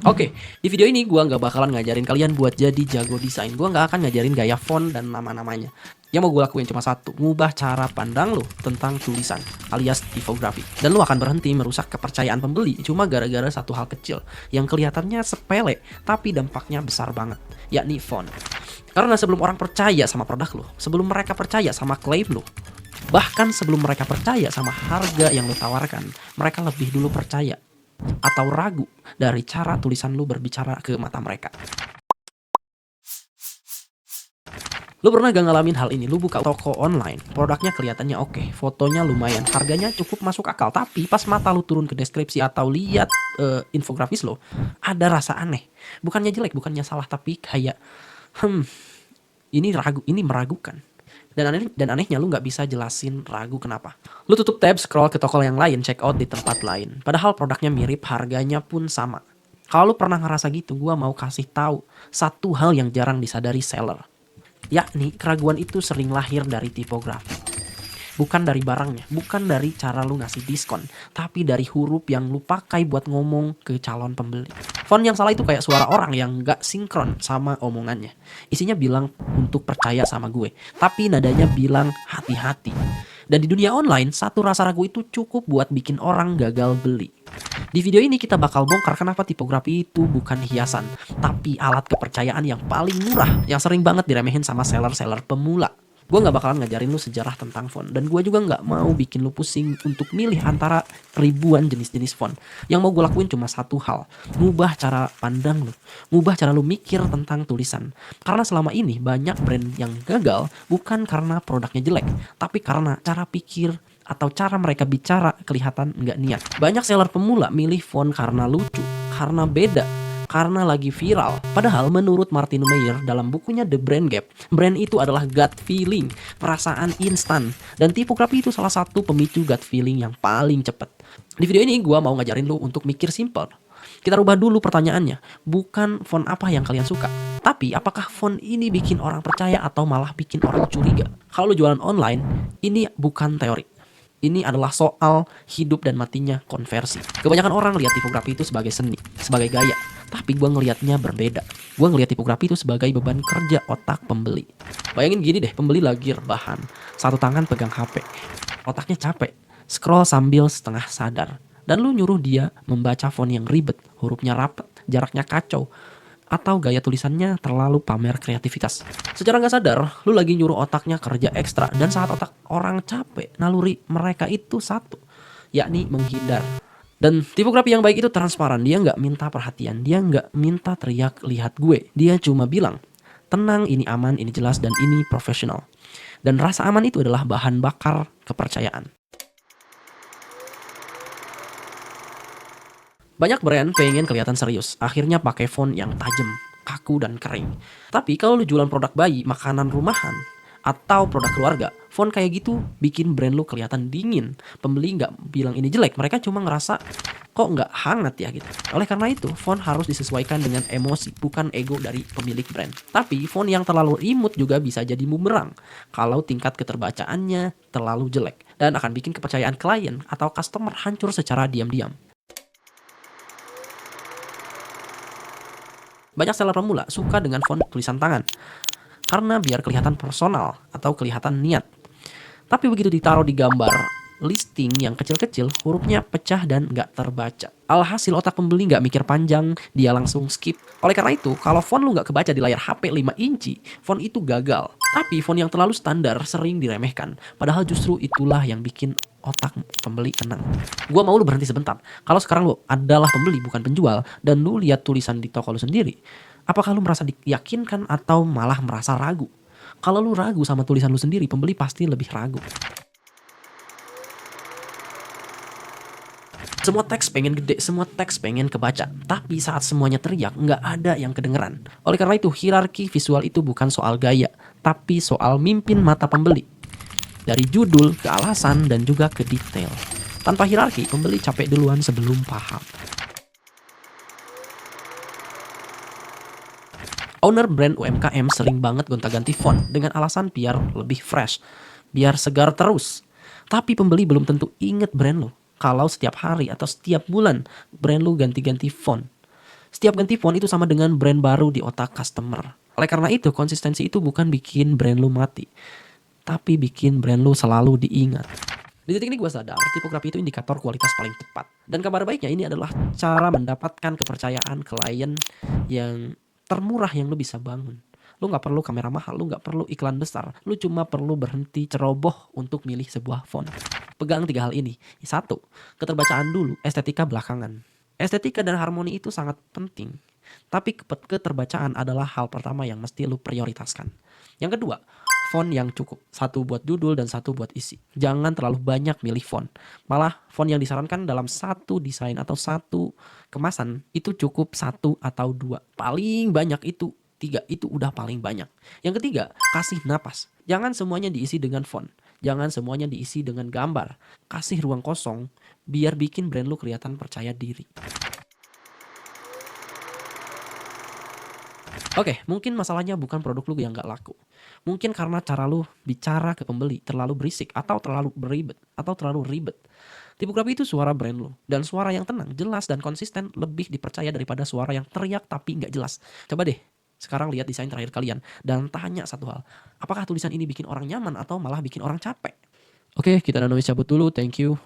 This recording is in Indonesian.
Oke, di video ini gua nggak bakalan ngajarin kalian buat jadi jago desain. Gua nggak akan ngajarin gaya font dan nama-namanya. Yang mau gue lakuin cuma satu, ngubah cara pandang lo tentang tulisan alias tipografi. Dan lo akan berhenti merusak kepercayaan pembeli cuma gara-gara satu hal kecil yang kelihatannya sepele tapi dampaknya besar banget, yakni font. Karena sebelum orang percaya sama produk lo, sebelum mereka percaya sama klaim lo, bahkan sebelum mereka percaya sama harga yang lo tawarkan, mereka lebih dulu percaya atau ragu dari cara tulisan lu berbicara ke mata mereka. Lu pernah gak ngalamin hal ini? Lu buka toko online, produknya kelihatannya oke, fotonya lumayan, harganya cukup masuk akal, tapi pas mata lu turun ke deskripsi atau lihat infografis lo, ada rasa aneh. Bukannya jelek, bukannya salah, tapi kayak ini meragukan. Dan anehnya lu nggak bisa jelasin ragu kenapa. Lu tutup tab, scroll ke toko yang lain, check out di tempat lain. Padahal produknya mirip, harganya pun sama. Kalau lu pernah ngerasa gitu, gua mau kasih tahu satu hal yang jarang disadari seller. Yakni keraguan itu sering lahir dari tipografi. Bukan dari barangnya, bukan dari cara lu ngasih diskon, tapi dari huruf yang lu pakai buat ngomong ke calon pembeli. Font yang salah itu kayak suara orang yang gak sinkron sama omongannya. Isinya bilang untuk percaya sama gue, tapi nadanya bilang hati-hati. Dan di dunia online, satu rasa ragu itu cukup buat bikin orang gagal beli. Di video ini kita bakal bongkar kenapa tipografi itu bukan hiasan, tapi alat kepercayaan yang paling murah yang sering banget diremehin sama seller-seller pemula. Gue gak bakalan ngajarin lu sejarah tentang font. Dan gue juga gak mau bikin lu pusing untuk milih antara ribuan jenis-jenis font. Yang mau gue lakuin cuma satu hal, ngubah cara pandang lu, ngubah cara lu mikir tentang tulisan. Karena selama ini banyak brand yang gagal bukan karena produknya jelek, tapi karena cara pikir atau cara mereka bicara kelihatan nggak niat. Banyak seller pemula milih font karena lucu, karena beda, karena lagi viral. Padahal menurut Martin Meyer dalam bukunya The Brand Gap, brand itu adalah gut feeling, perasaan instan. Dan tipografi itu salah satu pemicu gut feeling yang paling cepat. Di video ini gue mau ngajarin lu untuk mikir simple. Kita rubah dulu pertanyaannya, bukan font apa yang kalian suka, tapi apakah font ini bikin orang percaya atau malah bikin orang curiga. Kalau lu jualan online, ini bukan teori. Ini adalah soal hidup dan matinya konversi. Kebanyakan orang lihat tipografi itu sebagai seni, sebagai gaya. Tapi gue ngelihatnya berbeda. Gue ngelihat tipografi itu sebagai beban kerja otak pembeli. Bayangin gini deh, pembeli lagi rebahan, satu tangan pegang HP, otaknya capek, scroll sambil setengah sadar. Dan lu nyuruh dia membaca font yang ribet, hurufnya rapet, jaraknya kacau, atau gaya tulisannya terlalu pamer kreativitas. Secara nggak sadar, lu lagi nyuruh otaknya kerja ekstra. Dan saat otak orang capek, naluri mereka itu satu, yakni menghindar. Dan tipografi yang baik itu transparan. Dia nggak minta perhatian, dia nggak minta teriak lihat gue. Dia cuma bilang, tenang, ini aman, ini jelas, dan ini profesional. Dan rasa aman itu adalah bahan bakar kepercayaan. Banyak brand pengen kelihatan serius, akhirnya pakai font yang tajam, kaku dan kering. Tapi kalau lu jualan produk bayi, makanan rumahan, atau produk keluarga, font kayak gitu bikin brand lu kelihatan dingin. Pembeli nggak bilang ini jelek, mereka cuma ngerasa kok nggak hangat ya gitu. Oleh karena itu, font harus disesuaikan dengan emosi, bukan ego dari pemilik brand. Tapi font yang terlalu imut juga bisa jadi bumerang kalau tingkat keterbacaannya terlalu jelek, dan akan bikin kepercayaan klien atau customer hancur secara diam-diam. Banyak seller pemula suka dengan font tulisan tangan karena biar kelihatan personal atau kelihatan niat. Tapi begitu ditaruh di gambar listing yang kecil-kecil, hurufnya pecah dan nggak terbaca. Alhasil otak pembeli nggak mikir panjang, dia langsung skip. Oleh karena itu, kalau font lu nggak kebaca di layar HP 5 inci, font itu gagal. Tapi font yang terlalu standar sering diremehkan. Padahal justru itulah yang bikin otak pembeli tenang. Gua mau lu berhenti sebentar. Kalau sekarang lu adalah pembeli bukan penjual, dan lu lihat tulisan di toko lu sendiri, apakah lu merasa diyakinkan atau malah merasa ragu? Kalau lu ragu sama tulisan lu sendiri, pembeli pasti lebih ragu. Semua teks pengen gede, semua teks pengen kebaca. Tapi saat semuanya teriak, nggak ada yang kedengeran. Oleh karena itu, hierarki visual itu bukan soal gaya, tapi soal mimpin mata pembeli. Dari judul ke alasan dan juga ke detail. Tanpa hierarki, pembeli capek duluan sebelum paham. Owner brand UMKM sering banget gonta-ganti font dengan alasan biar lebih fresh, biar segar terus. Tapi pembeli belum tentu inget brand lo kalau setiap hari atau setiap bulan brand lo ganti-ganti font. Setiap ganti font itu sama dengan brand baru di otak customer. Oleh karena itu, konsistensi itu bukan bikin brand lu mati, tapi bikin brand lu selalu diingat. Di titik ini gue sadar, tipografi itu indikator kualitas paling tepat. Dan kabar baiknya ini adalah cara mendapatkan kepercayaan klien yang termurah yang lu bisa bangun. Lu gak perlu kamera mahal, lu gak perlu iklan besar. Lu cuma perlu berhenti ceroboh untuk milih sebuah font. Pegang 3 hal ini. 1. Keterbacaan dulu, estetika belakangan. Estetika dan harmoni itu sangat penting. Tapi keterbacaan adalah hal pertama yang mesti lu prioritaskan. Yang kedua, font yang cukup. 1 buat judul dan 1 buat isi. Jangan terlalu banyak milih font. Malah font yang disarankan dalam 1 desain atau 1 kemasan itu cukup 1 atau 2. Paling banyak itu 3, itu udah paling banyak. Yang ketiga, kasih napas. Jangan semuanya diisi dengan font. Jangan semuanya diisi dengan gambar. Kasih ruang kosong biar bikin brand lu kelihatan percaya diri. Oke, mungkin masalahnya bukan produk lu yang gak laku. Mungkin karena cara lu bicara ke pembeli terlalu berisik atau terlalu ribet. Tipografi itu suara brand lu. Dan suara yang tenang, jelas, dan konsisten lebih dipercaya daripada suara yang teriak tapi gak jelas. Coba deh, sekarang lihat desain terakhir kalian dan tanya satu hal. Apakah tulisan ini bikin orang nyaman atau malah bikin orang capek? Oke, kita noise cabut dulu. Thank you.